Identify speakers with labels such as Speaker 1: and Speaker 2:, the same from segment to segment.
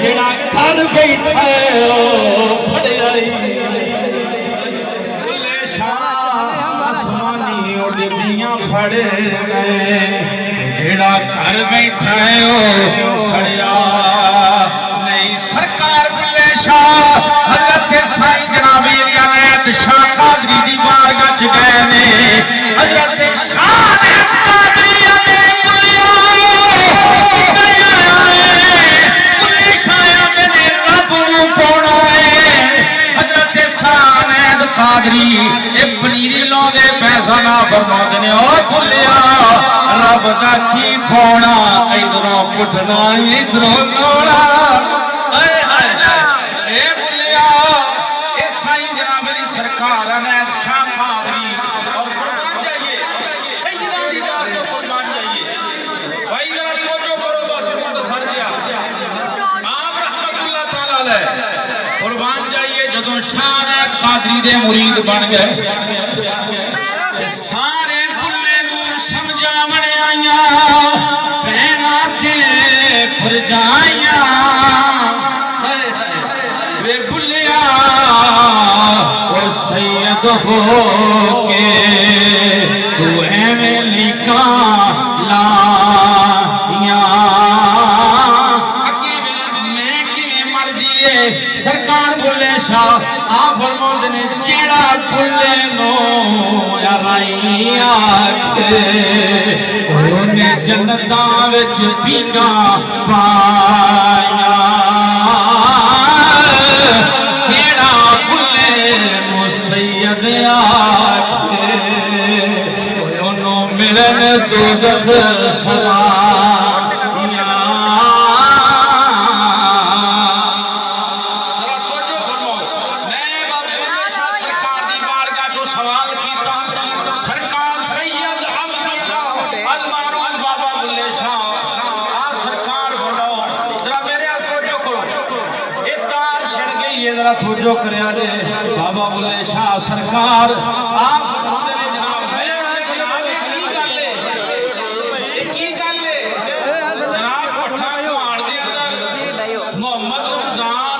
Speaker 1: जेड़ा घर बैठा फड़ाई बुल्ले शाह आसमानी उड़दियां फड़े जेड़ा घर बैठा खड़िया नहीं सरकार बुल्ले शाह हजरत साईं जनाबे अनायत शाह कादरी दी बारगाह च गए ने हजरत शाह अनायत कादरी ने बुल्ले शाह ने रब नूं पाउणा है हजरत शाह अनायत कादरी ए पनीरी लाउंदे पैसा ना फरमाउंदे ने ओ बुल्लिया रब दा की पाउणा इधरों पुठना इधरों लोड़ा सरकार अनायत शाह कादरी और कुर्बान जाइए शहीदां दी जात तो कुर्बान जाइए भाई जरा तवज्जो करो बस मुख्तसर जिया आप रहमतुल्लाह तआला अलैह कुर्बान जाइए जदों शाह अनायत कादरी दे मुरीद बन गए सारे बुल्ले नूं समझावण आईयां भैणा ते फरजाइयां वे बुल्लिया सैयद हो के तू एवें लिखा लाया मैं किवें मर दिए सरकार बुल्ले शाह आ फरमाउंदे ने जेड़ा बुल्ले नो राई आखे ओने जन्नतां विच पींगा पाया जेड़ा बुल्ले सैयद आखे ओनो मिलन दोज़ख सवारियां जरा तवज्जो फरमाओ मैं बाबा बुल्ले शाह सरकार दी बारगाह जो सवाल कीता सरकार सैयद अब्दुल्लाह अल मारूफ बाबा बुल्ले शाह आ सरकार फरमाओ जरा मेरे हाथ तवज्जो करो ए तार छिड़ गई है जरा तवज्जो करया जे बाबा बुल्ले शाह सरकार आप फरमाते ने जनाब मैं जनाब की गल है की गल है जनाब कोठा कुआड़ दे अंदर मोहम्मद रमजान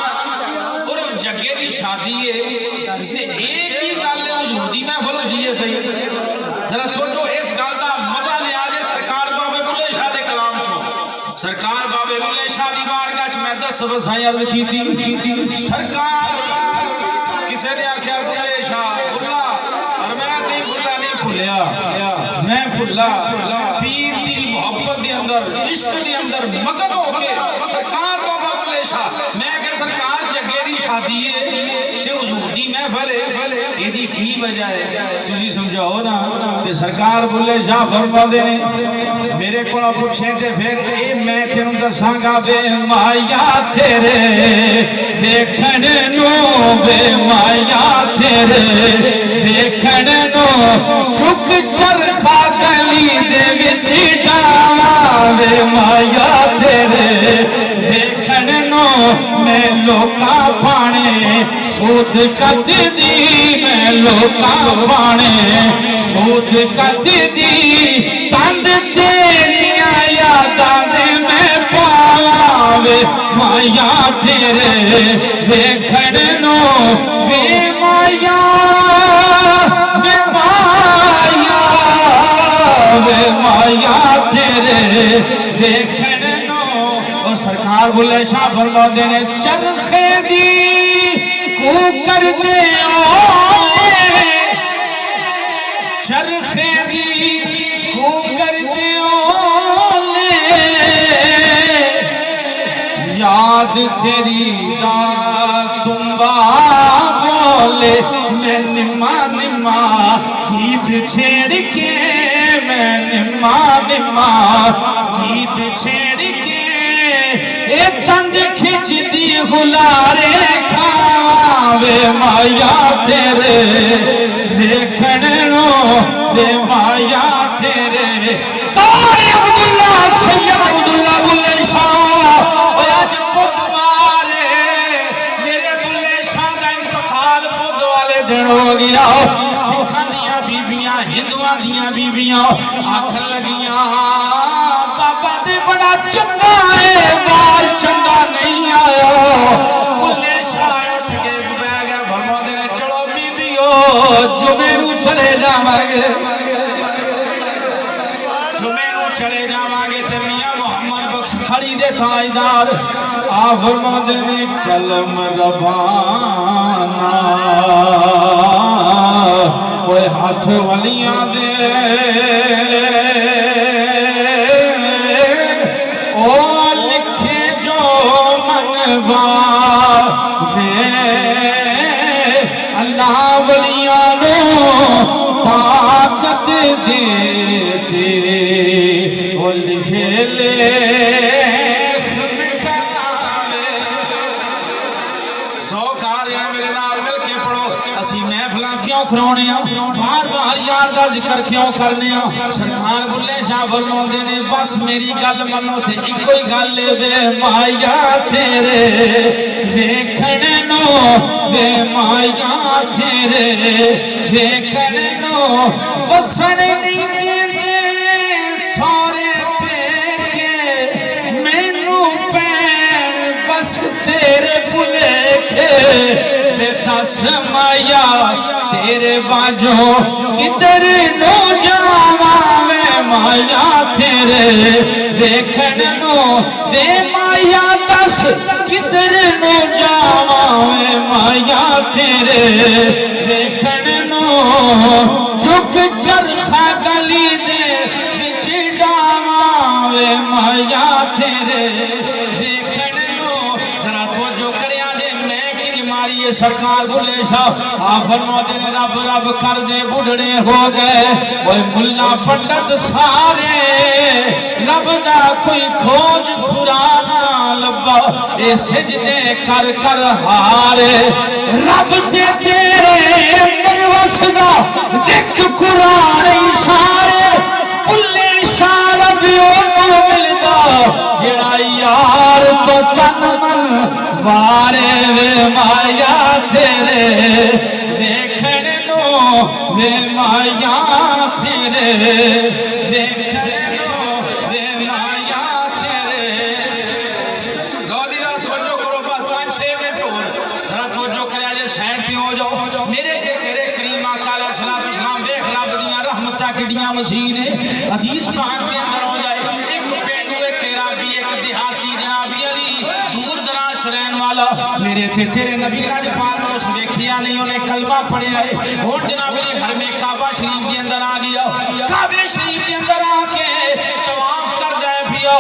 Speaker 1: और जग्गे दी शादी है ते ए की गल है हुजूर दी महफिल होई है भाई जरा थोड़ो इस गल दा मजा लिया जे सरकार बाबे बुल्ले शाह दे कलाम चो सरकार बाबे बुल्ले शाह दी बारगाह च मैं 10 वसाई अर्ज कीती सरकार किसी ने आख्या बुल्ले शाह बुल्ला और मैं नहीं बुल्ला नहीं भुलिया मैं भुला पीर दी मोहब्बत दे अंदर इश्क दे अंदर मगन होके सरकार बाबा बुल्ले शाह मैं के सरकार जग्गे दी शादी है ते हुजूर दी महफिल है एदी की वजह है तुसी समझाओ ना ते सरकार बुल्ले शाह फरमांदे ने मेरे कोलों पूछे ते फिर ए मैं तेनू दसांगा बे माया तेरे देखण नू बे माया तेरे देखण नू चुक चरखा गली दे विच डावा वे माया तेरे देखण नू मैं लोका पाने सूद कद दी मैं लोका पाने सूद कद दी तंद तेरिया यादां दे मैं पावा वे माया तेरे देखण नू वे माया वे माया वे माया तेरे देखण नू और सरकार बुल्ले शाह फरमाते ने चरखे दी को करने ओले चरखे दी को करने ओले याद तेरी दा तुम्बा बोले मैं निम्मा निम्मा गीत छेड़ के मैं निम्मा निम्मा गीत छेड़ के ए तंद खिंचदी हुलारे खावे माया तेरे देखण नो वे माया तेरे कारी अब्दुल्ला सैयद अब्दुल्ला बुल्ले शाह आज बुधवारे मेरे बुल्ले शाह का इंतकाल बुध वाले दिन हो गया सिखां दियां बीबियां हिंदुआं दियां बीबियां आखन लगियां बाबा ते बड़ा चंगा है बार चंगा नहीं है ताजदार आ फरमाते ने कलम रबाना ओए हाथ वलियां दे ओ लिखे जो मनवा अल्लाह वलियां नो ताकत देते ओ लिखे ले कराने बार बार यार दा जिक्र क्यों करने सरकार बुल्ले शाह फरमाते ने बस मेरी गल मनो ते इको ही गल वे माया तेरे देखण नो वे माया तेरे देखण नो वसन नहीं देंदे सारे पेके मैनू पैण बस तेरे भुलेखे दस माया तेरे बाजो किधर नो जावा वे माया तेरे देखण नो वे माया दस किधर नो जावा वे माया तेरे देखण नो चुप चरखा गली दे विच डावा वे माया तेरे देखण नो जरा तवज्जो करिया जे मैं कि मारी सरकार बुल्ले शाह आ फरमाते ने रब रब कर दे बुढ़ड़े हो गए ओए मुल्ला पंडित सारे रब दा कोई खोज खुराना लब्बा ए सजदे कर कर हारे रब दे तेरे अंदर वसदा विच कुरान इशारे बुल्ले शाह रब ओ मिलदा जेड़ा यार तो तन मन वारे वे माया तेरे देखण नो वे माया तेरे देखण नो वे माया तेरे रोदी रात तवज्जो करो बस 5-6 मिनट और जरा तवज्जो करया जे साइड पे हो जाओ मेरे ते तेरे करीम आका अलैहि सलाम देख रब दियां रहमतां किडियां मसीह ने हदीस पाक के अंदर हो जाए एक पेंडू एक केराबी एक देहाती जनाबी अली दूर दराज रहने वाला मेरे थे तेरे नबी राज पाक ने उस देखिया नहीं उन्हें कलमा पढ़िया है और जनाब अली घर में काबा शरीफ के अंदर आ गया काबे शरीफ के अंदर आके तवाफ कर जाए पियो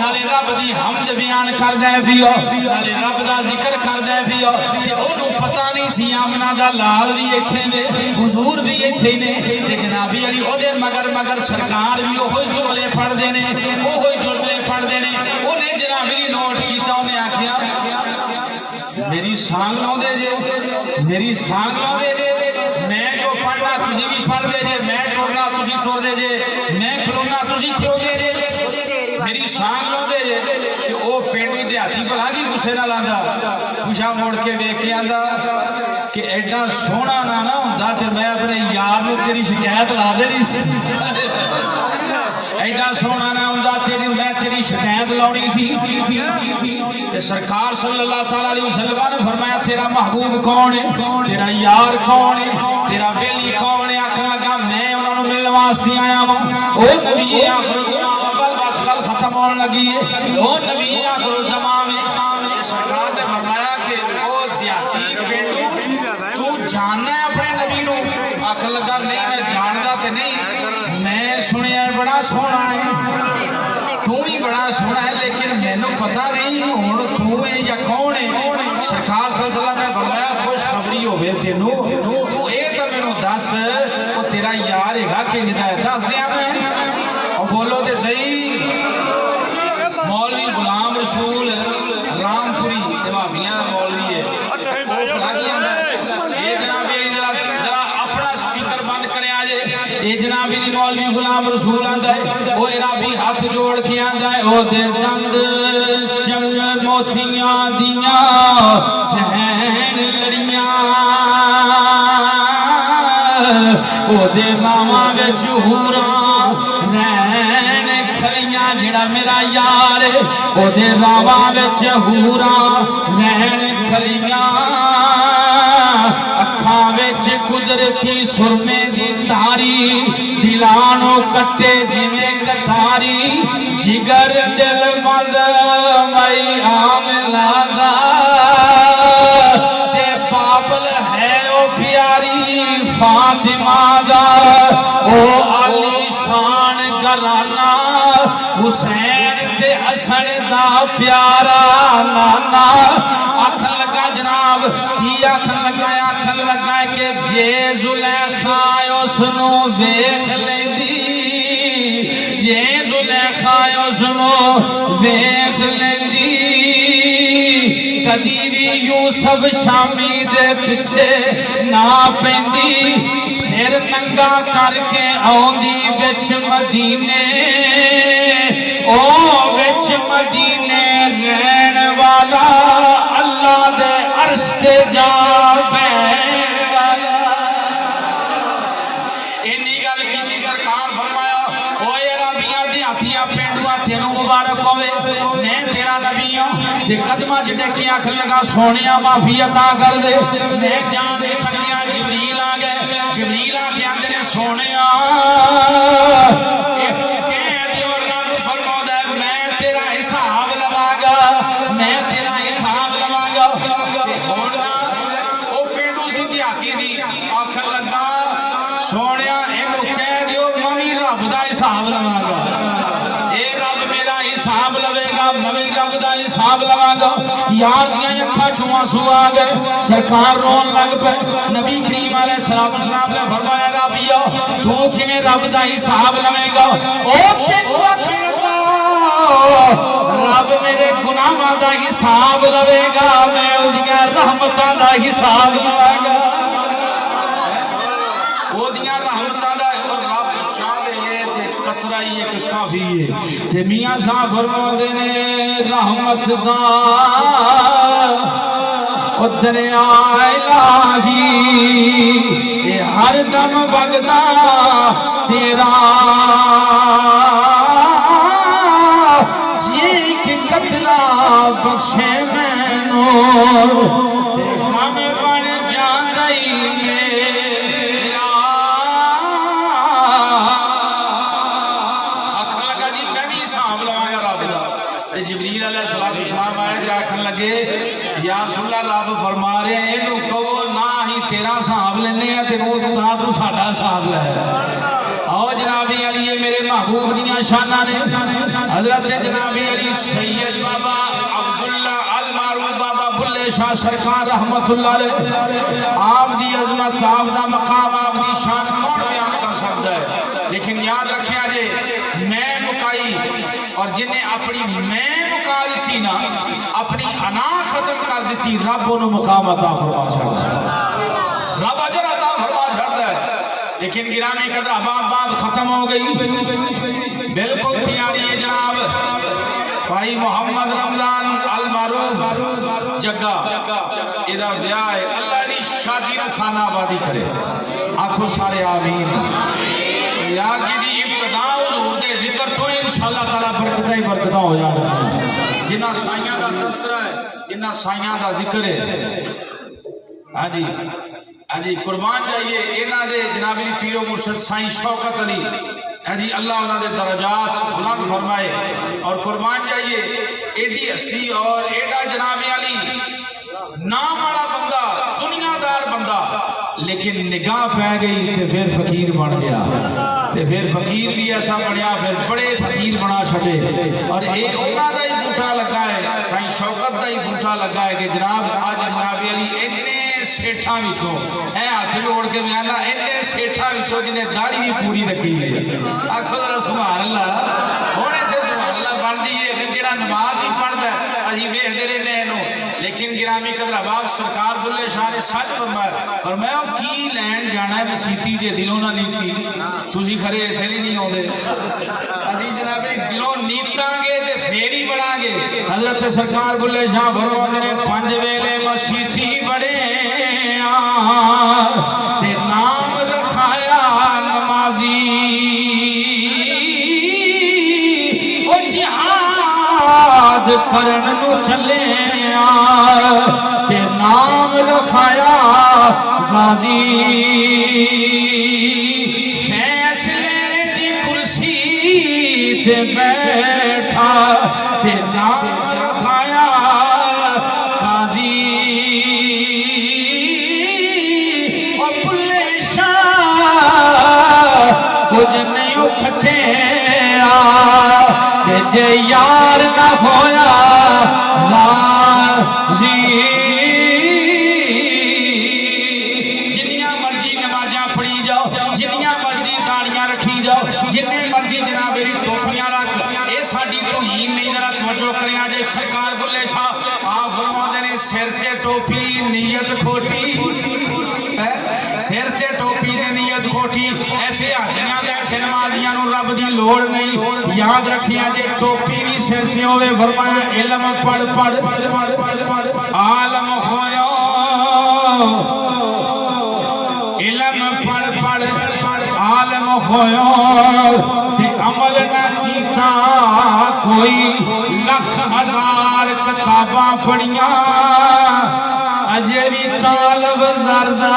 Speaker 1: नाले रब दी हमद बयान कर जाए पियो नाले रब दा जिक्र कर जाए पियो ते ओनू पता नहीं सी आमना दा लाल भी इत्थे ने हुजूर भी इत्थे ने ते जनाबी अली ओदे मगर मगर सरकार भी ओही जुमले पढ़दे ने ओही जुमले पढ़दे ने ओने जनाबी नोट कीता ओने आखिया मेरी सांग लो दे जे मेरी सांग लो दे जे मैं जो पढ़ना तुसी भी पढ़ दे जे मैं टुरना तुसी टुर दे जे मैं खलोना तुसी खलो दे जे मेरी सांग लो दे जे ते ओ पेंडू देहाती भला की गुस्से नाल आंदा पुछा मोड़ के वेख के आंदा कि एडा सोहना ना ना हुंदा ते मैं अपने यार नूं तेरी शिकायत ला देनी सी एडा सोहना ना हुंदा तेरी मैं तेरी शिकायत लाउणी सी ते सरकार सल्लल्लाहु अलैहि वसल्लम ने फरमाया तेरा महबूब कौन है तेरा यार कौन है तेरा बेली कौन है आखन लगा मैं उन्हां नूं मिलण वास्ते आया हां ओ नबी आखिर ज़माना बल बस गल खत्म होने लगी है ओ नबी आखिर ज़माना सरकार ने फरमाया कि ओ देहाती पेंडू तू जानना है अपने नबी नूं आखन लगा नहीं मैं जानदा ते नहीं मैं सुनिया बड़ा सोहना है तू भी बड़ा सोहना है लेकिन मैनू पता नहीं हुण तू है या कौन है सरकार सल्लल्लाहु अलैहि वसल्लम ने फरमाया खुशखबरी होवे तेनू तू ये तो मैनू दस वो तेरा यार हैगा किंज दा है दस दिया मैं और बोलो ते सही मौलवी गुलाम रसूल रामपुरी भाभियां दा मौलवी है ये जनाब जरा अपना स्पीकर बंद करे जे ये जनाब मौलवी गुलाम रसूल आंदा है ओ राबी हाथ जोड़ के आंदा है ओ दे दंद चम मोतियां दियां हैन लड़ियां ओ दे मावा विच हूरा नैन खलियां जेड़ा मेरा यार ओ दे रावा विच हूरा नैन खलियां अखां विच कुदरती सुरमे दी तारी दिलानो कट्टे जिवें कटारी जिगर दिल मंद इमामादा ओ आलीशान घराना हुसैन ते हसन दा प्यारा नाना आखन लगा जनाब की आखन लगा कि जे जुलेखा उसनू वेख लेंदी जे जुलेखा उसनू वेख लेंदी कदी भी यूसुफ शामी दे पिछे ना पेंदी सिर नंगा करके आउंदी विच मदीने ओ विच मदीने रहन वाला अल्लाह दे अर्श ते जा बैठ वाला इन्नी गल कीती सरकार फरमाया ओए रबिया दी हाथिया पेंडुआ तेनू मुबारक होवे मैं तेरा नबी हां ते कदमां च टेके आखन लगा सोनिया माफी अता कर दे मैं जान नहीं सकिया जिब्रील आ गए जिब्रील आके आंदे ने सोनिया इनू कह दियो रब फरमांदा मैं तेरा हिसाब लवांगा मैं तेरा हिसाब लवांगा ते हुण ना ओ पेंडू सी दिहाती सी आखन लगा सोनिया इनू कह दियो मैं रब दा हिसाब लवांगा ए रब मेरा हिसाब लवेगा मैं रब दा हिसाब लवांगा यार दियां अखां चों आंसू आ गए सरकार रोन लग पे नबी करीम अलैहिस्सलाम ने फरमाया रबिया तू किवें रब दा हिसाब लवेगा ओ रब मेरे गुनाहां दा हिसाब लवेगा मैं ओदियां रहमतां दा हिसाब लवांगा ओदियां रहमतां दा रब चाहे ते कतरा ही एक काफी है ते मियां साहब फरमांदे ने रहमत दा ओ दरिया इलाही ये हर दम वगदा तेरा जी की कतरा बख्शे मैनू ते काम बन जांदा ही मेरा आखन लगा जी मैं भी हिसाब लवांगा रब दा ते जिब्रील अलैहिस्सलाम आए ते आखन लगे या रसूलल्लाह रब फरमा रहे इनू कहो ना ही तेरा हिसाब लेने ते तू साडा हिसाब ले आओ जनाबी अली ये मेरे महबूब दियां शाना ने हजरत जनाबी अली सैयद बाबा अब्दुल्ला अल मारूफ बाबा बुल्ले शाह सरकार रहमतुल्लाह अलैह आप दी अजमत आप दा मकाम आप दी शान कौन बयान कर सकता है लेकिन याद रखिया जे मैं मुकाई और जिन्हें अपनी मैं मुका दी ना अपनी अना खत्म कर दी रब उन्होंने मुकाम अता फरमा छड़दा रब अजर अता फरमा छड़दा है लेकिन गिरामी कदर बात खत्म हो गई बिल्कुल तैयारी है जनाब भाई मोहम्मद रमजान अल मारूफ जग्गा इधर ब्याह है अल्लाह दी शादी नु खाना आबादी करे आखो सारे आमीन यार जी दी इब्तिदा हुजूर दे जिक्र तो इंशाअल्लाह ताला बरकतां ही बरकतां हो जाणगियां जिन्ना साइयां दा तज़किरा है जिन्ना साइयां दा जिक्र है हां जी कुर्बान जाइए इन्हां दे जनाब अली पीरो मुर्शिद साईं शौकत अली हां जी अल्लाह उन्हां दे दरजात बुलंद फरमाए और कुर्बान जाइए एडी हस्ती और एडा जनाब अली नाम वाला बंदा दुनियादार बंदा लेकिन निगाह पै गई तो फिर फकीर बन गया तो फिर फकीर भी ऐसा बनया फिर बड़े फकीर बना छड़े और ये उन्हों का ही बूटा लगा है साईं शौकत का ही बूटा लगा है कि जनाब अज जनाब अली इन्ने सेठा हाथ जोड़ के बयाना इन्ने सेठा जिन्हें दाढ़ी भी पूरी रखी है आखो जरा सुभान अल्लाह हुण इत्थे सुभान अल्लाह बनती है फिर जो नमाज ही पढ़ता है असीं वेखदे रहंदे इहनूं लेकिन गिरामी कदर अहबाब सरकार बुल्ले शाह ने सच फरमाया की लैन जाना है मसीती जे दिलों ना नीति तुसीं खरे इसे लिए नहीं आउंदे असीं जनाब दिलों नीतांगे ते फेर ही बढ़ांगे हजरत सरकार बुल्ले शाह फरमाउंदे ने 5 वेले मसीती बड़े ते नाम रखाया नमाजी ओ जिहाद करन नू चले ते नाम रखाया गाजी फैसले दी कुर्सी ते बैठा ते नाम रखाया गाजी ओ बुल्ले शाह जे यार ना होया राजी जिन्नियां मर्जी नमाजा पढ़ी जाओ जिन्नियां मर्जी दाड़ियां रखी जाओ जिन्ने मर्जी जनाब मेरी टोपियां रख ये साडी तौहीन नहीं जरा तवज्जो करिया जे सरकार बुल्ले शाह आप फरमाते ने सिर ते टोपी नीयत खोटी सिर से टोपी ने नीयत खोटी ऐसे हाजियां दे ऐसे नमाजियां नु रब दी लोड़ नहीं याद रखिया जे टोपी भी सिर से होवे फरमाया इल्म पढ़ पढ़ आलम होयो इल्म पढ़ पढ़ आलम होयो ते अमल ना कीता कोई लख हजार किताबां पढ़ियां अजे भी तालब जरदा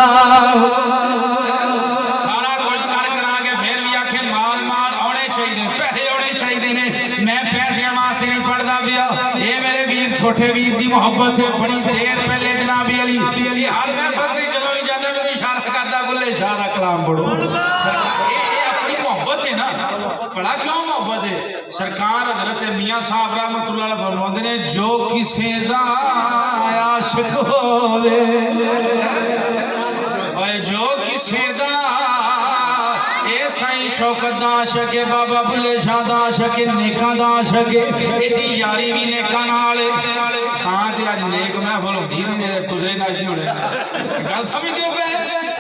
Speaker 1: सारा कुछ कर करा के फिर भी आखे माल माल आने चाहिए पैसे आने चाहिए ने मैं पैसे वास्ते नहीं पढ़दा पिया ये मेरे वीर छोटे वीर दी मोहब्बत है बड़ी देर पहले जनाब अली हर मैं फते जदों ही जाता मेरे इशारा करदा बुल्ले शाह दा कलाम पढ़ो ये अपनी मोहब्बत है ना बड़ा क्यों मोहब्बत है सरकार हजरत मियां साहब रहमतुल्लाह अलैह फरमाते ने जो किसे दा आशिक होवे ओए जो किसे दा ए साईं शौकत दा आशिक है बाबा बुल्ले शाह दा आशिक है नेकां दा आशिक है एदी यारी भी नेकां नाल है तां ते अज नेक महफिल होंदी नहीं गुजरे नाज नहीं होने गल समझदे हो पे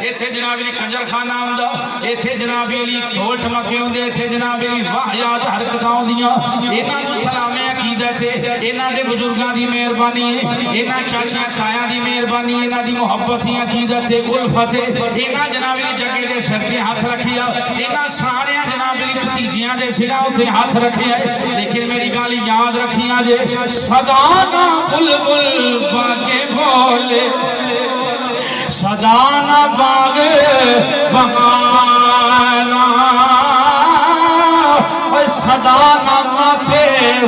Speaker 1: इत्थे जनाब अली कंजर खाना आंदा इत्थे जनाब अली ढोल टमके होंदे इत्थे जनाब अली वाहियात हरकतां होंदियां इन्हां नूं सलामे अकीदत है इन्हां दे बुजुर्गां दी मेहरबानी है इन्हां चाचा ताया दी मेहरबानी इन्हां दी मोहब्बत ही अकीदत है उल्फत है इन्हां जनाब अली जगे दे सिर ते हाथ रखिया इन्हां सारे जनाब अली भतीजियां दे सिरां उत्ते हाथ रखे लेकिन मेरी गल याद रखिया जे सदा ना बुलबुल बागे बोले सदा ना बागे बहाना सदा ना मापे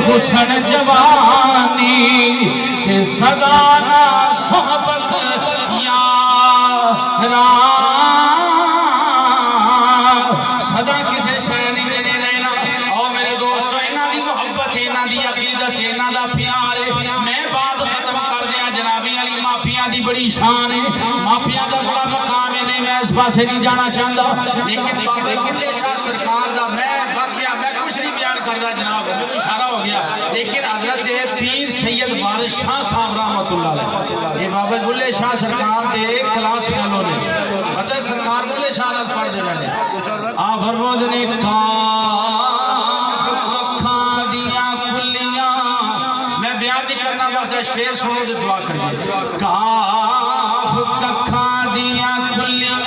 Speaker 1: हुसन जवानी ते सदा ना सोहबत यारा सदा किसे शय नहीं रहना और मेरे दोस्तों इन्हां दी मोहब्बत इन्हां दी अकीदत इन्हां दा प्यार मैं बात खत्म कर दिया जनाबी अली माफिया दी बड़ी शान है माफिया दा बड़ा मकाम है नहीं मैं इस पासे नहीं जाना चाहता लेकिन बुल्ले शाह सरकार दा मैं वाकया मैं कुछ नहीं बयान करदा जनाब मेरे इशारा हो गया लेकिन हजरत पीर सैयद वारिस शाह साहब रहमतुल्लाह अलैह ये बाबा बुल्ले शाह सरकार दे क्लास फेलो ने पता सरकार बुल्ले शाह नाल पढ़दे रहने आ फरमाते ने काफ कखां दियां खुलियां मैं बयान नहीं करना बस शेर सुनो ते दुआ करिए काफ कखां दियां खुलियां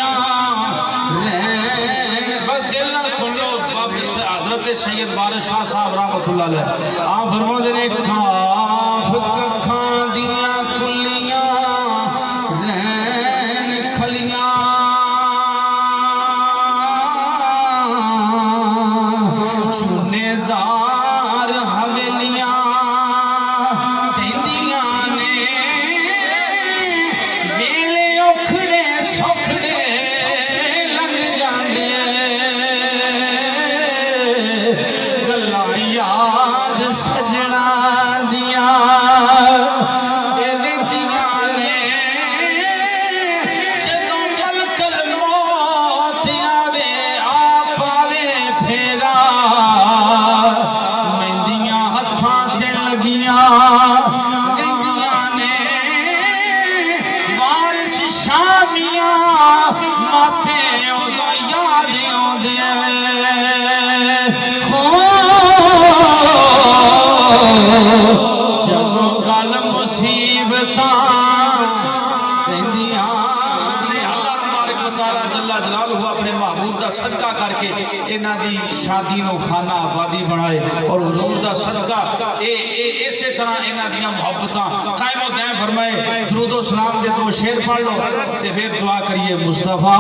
Speaker 1: बस दिल ना सुन लो हजरत सैयद वारिस शाह साहब रहमतुल्लाह अलैह आ फरमाते ने काफ कखां दियां खुलियां रैन खलियां चुनेदार हवेलियां तेंदियां ने वेले औखड़े सौखड़े लंघ जांदे गल्लां याद सजना दियां सदका करके इन्हां दी शादी नो खाना आबादी बनाए और हुजूर दा सदका इसे तरह इन्हां दी मोहब्बतां कायम हो जाए फरमाए दरूद व सलाम दे दो शेर पढ़ लो ते फिर दुआ करिए मुस्तफा